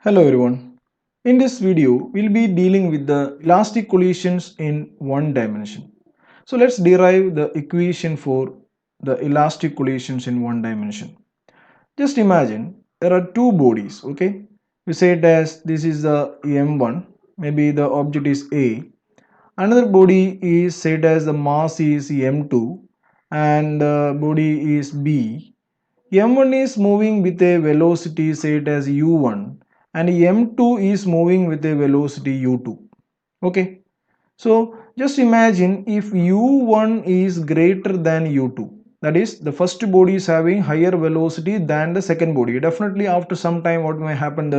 Hello everyone. In this video, we'll be dealing with the elastic collisions in one dimension. So let's derive the equation for the elastic collisions in one dimension. Just imagine there are two bodies, okay? We say it as this is the M1, maybe the object is A. Another body is said as the mass is M2 and the body is B. M1 is moving with a velocity set as u1 and M2 is moving with a velocity u2. Okay, so just imagine if u1 is greater than u2, that is the first body is having higher velocity than the second body. Definitely after some time what may happen,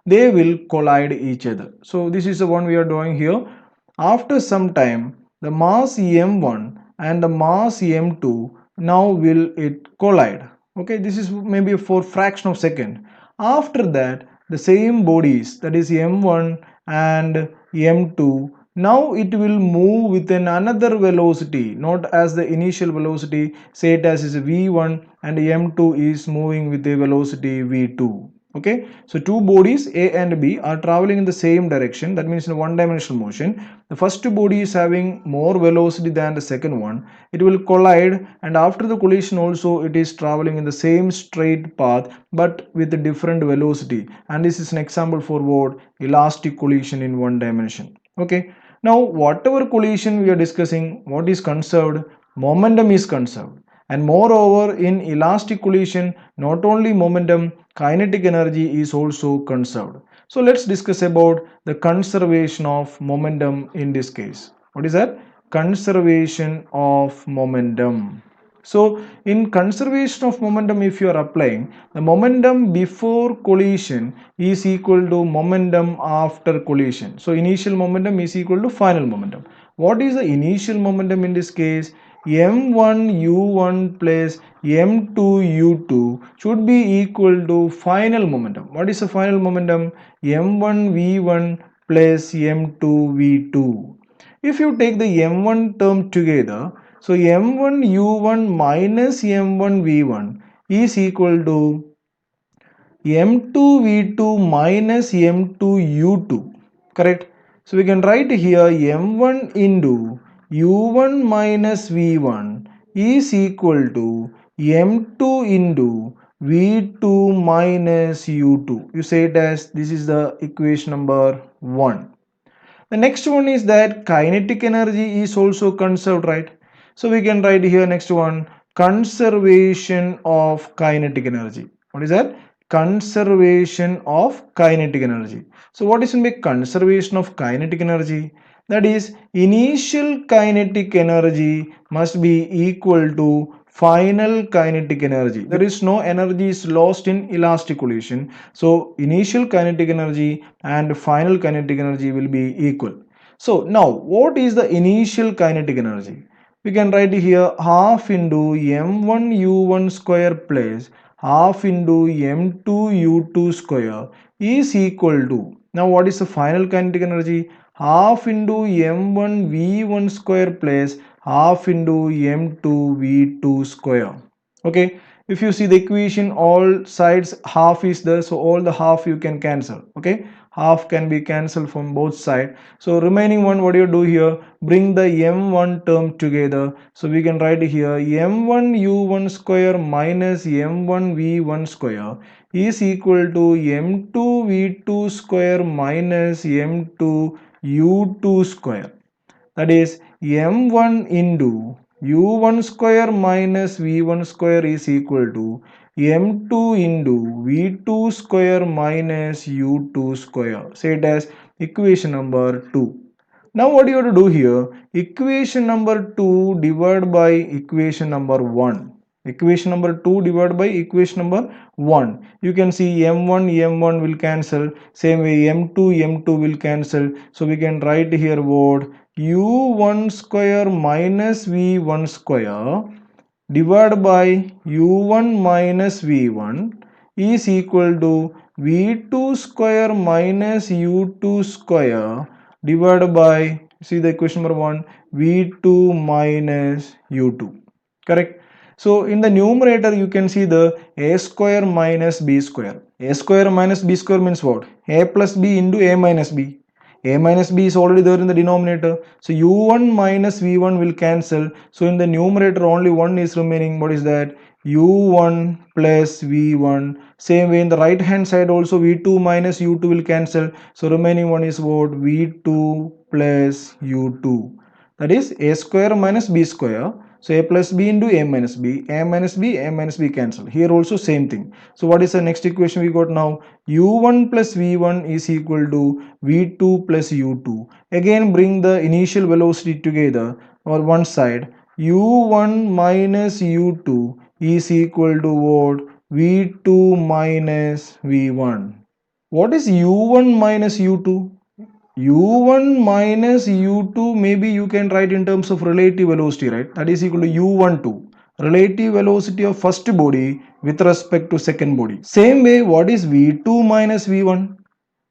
they will collide each other. So this is the one we are doing here. After some time the mass m1 and the mass m2 now will it collide. Okay, this is maybe for fraction of second. After that the same bodies, that is m1 and m2, now it will move with another velocity, not as the initial velocity, say it as is v1, and m2 is moving with a velocity v2. Okay, so two bodies A and B are traveling in the same direction. That means in one dimensional motion, the first body is having more velocity than the second one. It will collide, and after the collision also it is traveling in the same straight path but with a different velocity. And this is an example for what? Elastic collision in one dimension. Okay, now whatever collision we are discussing, what is conserved? Momentum is conserved. And moreover, in elastic collision, not only momentum, kinetic energy is also conserved. So let's discuss about the conservation of momentum in this case. What is that? Conservation of momentum. So in conservation of momentum, if you are applying, the momentum before collision is equal to momentum after collision. So initial momentum is equal to final momentum. What is the initial momentum in this case? m1 u1 plus m2 u2 should be equal to final momentum. What is the final momentum? m1 v1 plus m2 v2. If you take the m1 term together, so m1 u1 minus m1 v1 is equal to m2 v2 minus m2 u2. Correct? So we can write here m1 into u1 minus v1 is equal to m2 into v2 minus u2. You say it as this is the equation number 1. The next one is that kinetic energy is also conserved, right? So we can write here next one, conservation of kinetic energy. What is that? Conservation of kinetic energy. So what is in the conservation of kinetic energy? That is, initial kinetic energy must be equal to final kinetic energy. There is no energy is lost in elastic collision. So initial kinetic energy and final kinetic energy will be equal. So now what is the initial kinetic energy? We can write here half into m1 u1 square plus half into m2 u2 square is equal to, now what is the final kinetic energy? Half into m1 v1 square plus half into m2 v2 square. Okay, if you see the equation, all sides half is there, so all the half you can cancel. Okay, half can be cancelled from both sides. So remaining one, what do you do here? Bring the m1 term together. So we can write here m1 u1 square minus m1 v1 square is equal to m2 v2 square minus m2 u2 square. That is m1 into u1 square minus v1 square is equal to m2 into v2 square minus u2 square. Say it as equation number 2. Now what you have to do here? Equation number 2 divided by equation number 1. Equation number 2 divided by equation number 1. You can see m1 will cancel. Same way m2 will cancel. So we can write here what? u1 square minus v1 square divided by u1 minus v1 is equal to v2 square minus u2 square divided by, see the equation number 1, v2 minus u2. Correct? So in the numerator you can see the a square minus b square. A square minus b square means what? A plus b into a minus b. A minus b is already there in the denominator. So u1 minus v1 will cancel. So in the numerator only 1 is remaining. What is that? u1 plus v1. Same way in the right hand side also v2 minus u2 will cancel. So remaining one is what? v2 plus u2. That is a square minus b square. So a plus b into a minus b, a minus b, a minus b cancel. Here also same thing. So what is the next equation we got now? u1 plus v1 is equal to v2 plus u2. Again bring the initial velocity together or one side. u1 minus u2 is equal to what? v2 minus v1. What is u1 minus u2? u1 minus u2, maybe you can write in terms of relative velocity, right? That is equal to u12, relative velocity of first body with respect to second body. Same way, what is v2 minus v1?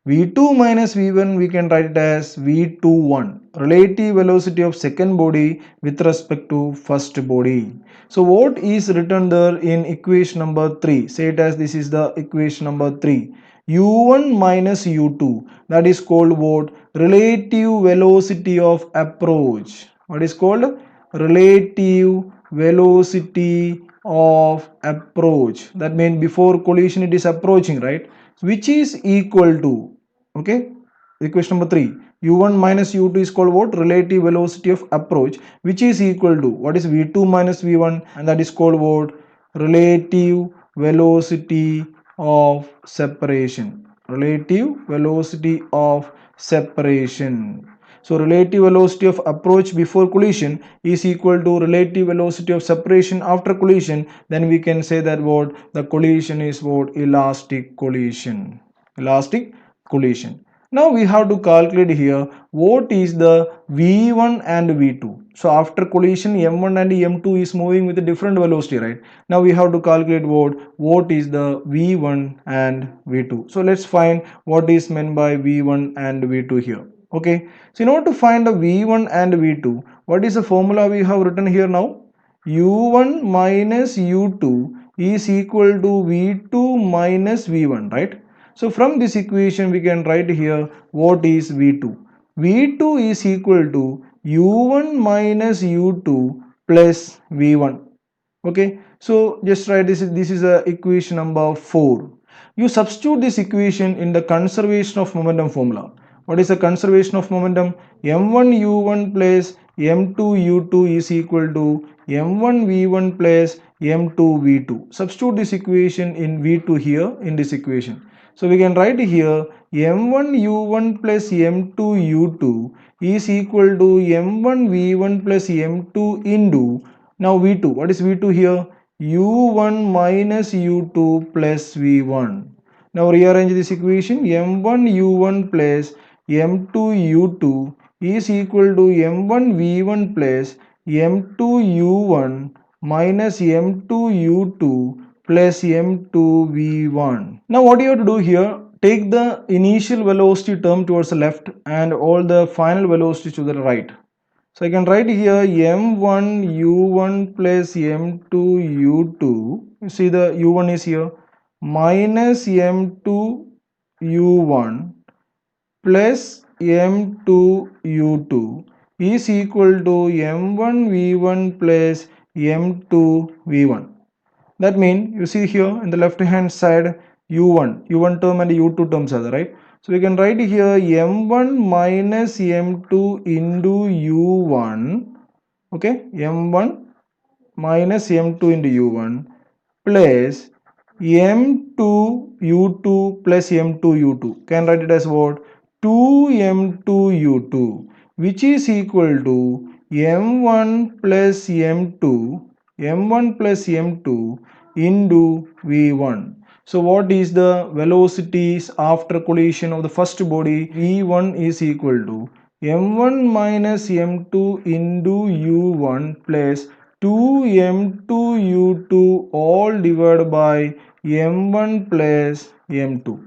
v2 minus v1 we can write it as v21, relative velocity of second body with respect to first body. So what is written there in equation number 3? Say it as this is the equation number 3. u1 minus u2, that is called what? Relative velocity of approach. What is called? Relative velocity of approach. That means before collision it is approaching, right? Which is equal to, okay, equation number 3, u1 minus u2 is called what? Relative velocity of approach, which is equal to what is v2 minus v1, and that is called what? Relative velocity of separation. Relative velocity of separation. So relative velocity of approach before collision is equal to relative velocity of separation after collision. Then we can say that what? The collision is what? Elastic collision. Elastic collision. Now we have to calculate here what is the v1 and v2. So after collision m1 and m2 is moving with a different velocity, right? Now we have to calculate what is the v1 and v2. So let's find what is meant by v1 and v2 here. Okay, so in order to find the v1 and v2, what is the formula we have written here now? u1 minus u2 is equal to v2 minus v1, right? So from this equation we can write here what is v2. v2 is equal to u1 minus u2 plus v1. Okay, so just write this is a equation number 4. You substitute this equation in the conservation of momentum formula. What is the conservation of momentum? m1 u1 plus m2 u2 is equal to m1 v1 plus m2 v2. Substitute this equation in v2 here in this equation. So we can write here m1 u1 plus m2 u2 is equal to m1 v1 plus m2 into, now v2, what is v2 here? u1 minus u2 plus v1. Now rearrange this equation. m1 u1 plus m2 u2 is equal to m1 v1 plus m2 u1 minus m2 u2 plus m2 v1. Now what you have to do here, take the initial velocity term towards the left and all the final velocities to the right. So I can write here m1 u1 plus m2 u2, you see the u1 is here, minus m2 u1 plus m2 u2 is equal to m1 v1 plus m2 v1. That means you see here in the left hand side u1 term and u2 terms are there, right? So we can write here m1 minus m2 into u1, okay, m1 minus m2 into u1 plus m2 u2 plus m2 u2. Can write it as what? 2m2 u2, which is equal to m1 plus m2 into v1. So what is the velocities after collision of the first body? v1 is equal to m1 minus m2 into u1 plus 2m2 u2 all divided by m1 plus m2,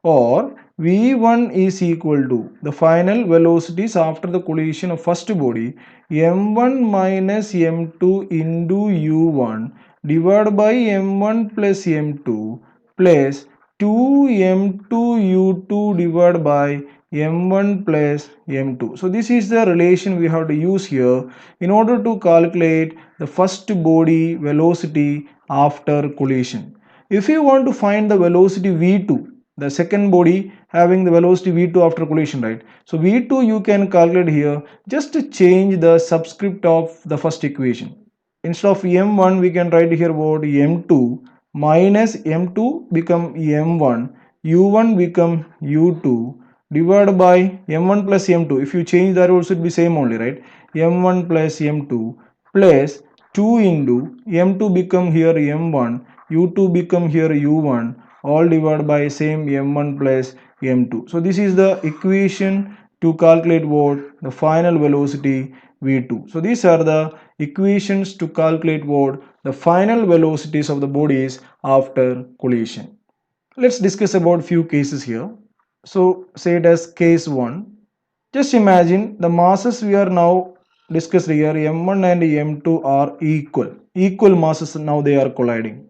or v1 is equal to the final velocities after the collision of first body m1 minus m2 into u1 divided by m1 plus m2 plus 2m2 u2 divided by m1 plus m2. So this is the relation we have to use here in order to calculate the first body velocity after collision. If you want to find the velocity v2, the second body having the velocity v2 after collision, right? So v2 you can calculate here, just to change the subscript of the first equation. Instead of m1 we can write here about m2 minus m2 become m1, u1 become u2 divided by m1 plus m2. If you change that also it will be same only, right? m1 plus m2 plus 2 into m2 become here m1, u2 become here u1, all divided by same m1 plus m2. So this is the equation to calculate what? The final velocity v2. So these are the equations to calculate what? The final velocities of the bodies after collision. Let's discuss about few cases here. So say it as case 1. Just imagine the masses we are now discussed here, m1 and m2 are equal masses, now they are colliding.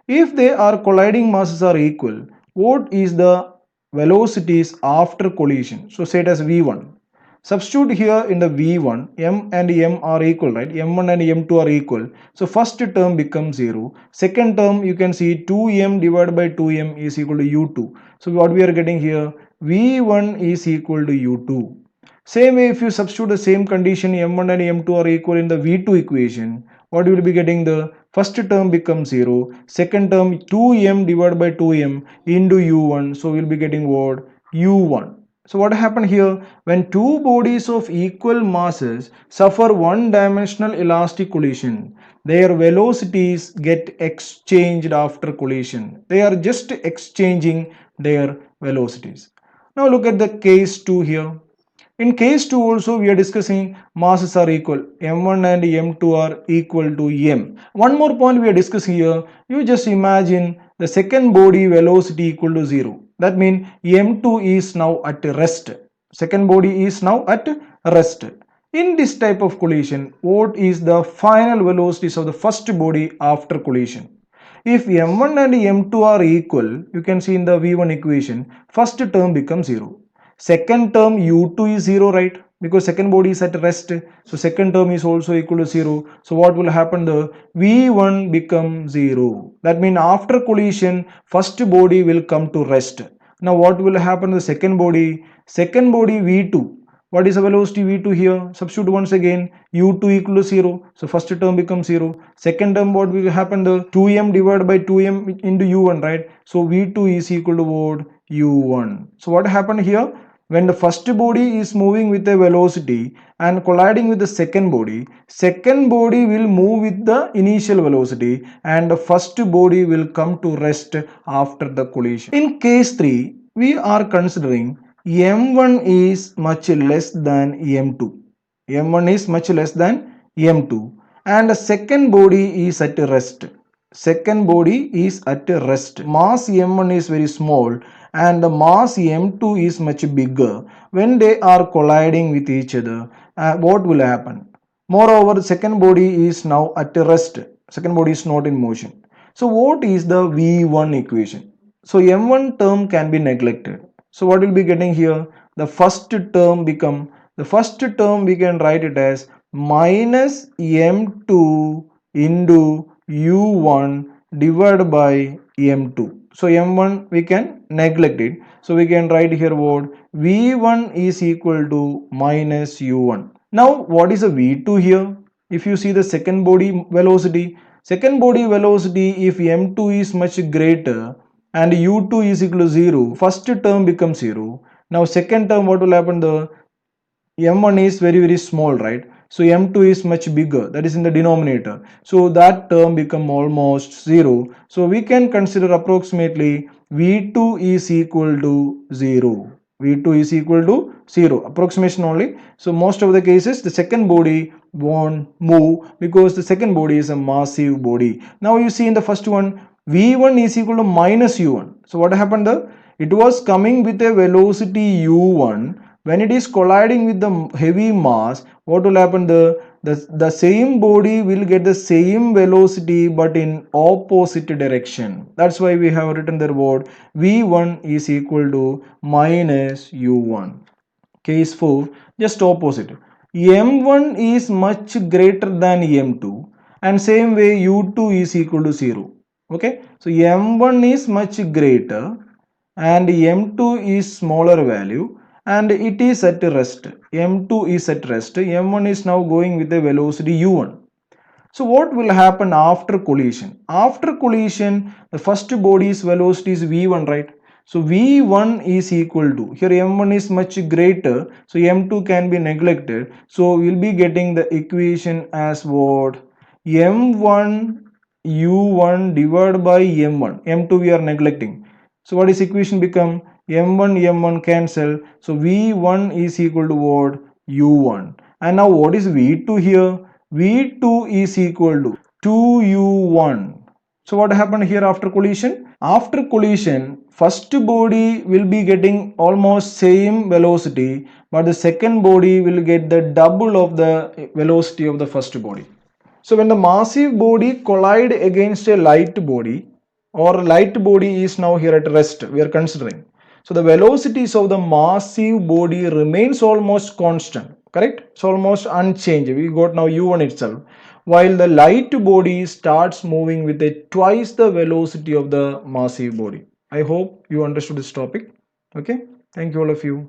If they are colliding masses are equal, what is the velocities after collision? So say it as v1. Substitute here in the v1, m and m are equal, right? m1 and m2 are equal. So first term becomes 0. Second term you can see 2m divided by 2m is equal to u2. So what we are getting here, v1 is equal to u2. Same way, if you substitute the same condition, m1 and m2 are equal in the v2 equation, what you will be getting? The first term becomes 0, second term 2m divided by 2m into u1, so we will be getting what? u1. So what happened here? When two bodies of equal masses suffer one-dimensional elastic collision, their velocities get exchanged after collision. They are just exchanging their velocities. Now look at the case 2 here. In case 2 also we are discussing masses are equal, m1 and m2 are equal to m. One more point we are discussing here, you just imagine the second body velocity equal to 0. That means m2 is now at rest. Second body is now at rest. In this type of collision, what is the final velocities of the first body after collision? If m1 and m2 are equal, you can see in the v1 equation, first term becomes 0. Second term u2 is 0, right? Because second body is at rest. So second term is also equal to 0. So what will happen? The v1 become 0. That means after collision, first body will come to rest. Now what will happen to the second body? Second body v2. What is the velocity v2 here? Substitute once again, u2 equal to 0. So first term becomes 0. Second term what will happen? The 2m divided by 2m into u1, right? So v2 is equal to what? u1. So what happened here? When the first body is moving with a velocity and colliding with the second body will move with the initial velocity and the first body will come to rest after the collision. In case 3, we are considering m1 is much less than m2. m1 is much less than m2 and the second body is at rest. Second body is at rest. Mass m1 is very small and the mass m2 is much bigger. When they are colliding with each other, what will happen? Moreover, the second body is now at rest. Second body is not in motion. So what is the v1 equation? So m1 term can be neglected. So what will be getting here? The first term we can write it as minus m2 into u1 divided by m2. So m1 we can neglect it. So we can write here what? v1 is equal to minus u1. Now what is a v2 here? If you see the second body velocity if m2 is much greater and u2 is equal to 0, first term becomes 0. Now second term what will happen? The m1 is very small, right? So m2 is much bigger, that is in the denominator. So that term become almost 0. So we can consider approximately v2 is equal to 0. v2 is equal to 0, approximation only. So most of the cases the second body won't move because the second body is a massive body. Now you see in the first one, v1 is equal to minus u1. So what happened there? It was coming with a velocity u1. When it is colliding with the heavy mass, what will happen? The the same body will get the same velocity but in opposite direction. That's why we have written the word v1 is equal to minus u1. Case 4, just opposite. m1 is much greater than m2 and same way u2 is equal to 0. Okay, so m1 is much greater and m2 is smaller value and it is at rest. m2 is at rest. m1 is now going with the velocity u1. So what will happen after collision? After collision, the first body's velocity is v1, right? So v1 is equal to, here m1 is much greater, so m2 can be neglected. So we'll be getting the equation as what? m1 u1 divided by m1. m2 we are neglecting. So what is equation become? m1 m1 cancel. So v1 is equal to what? u1. And now what is v2 here? v2 is equal to 2u1. So what happened here after collision? After collision, first body will be getting almost same velocity, but the second body will get the double of the velocity of the first body. So when the massive body collide against a light body, or light body is now here at rest, we are considering. So the velocities of the massive body remains almost constant, correct? It's almost unchanged. We got now u1 itself. While the light body starts moving with a twice the velocity of the massive body. I hope you understood this topic. Okay. Thank you all of you.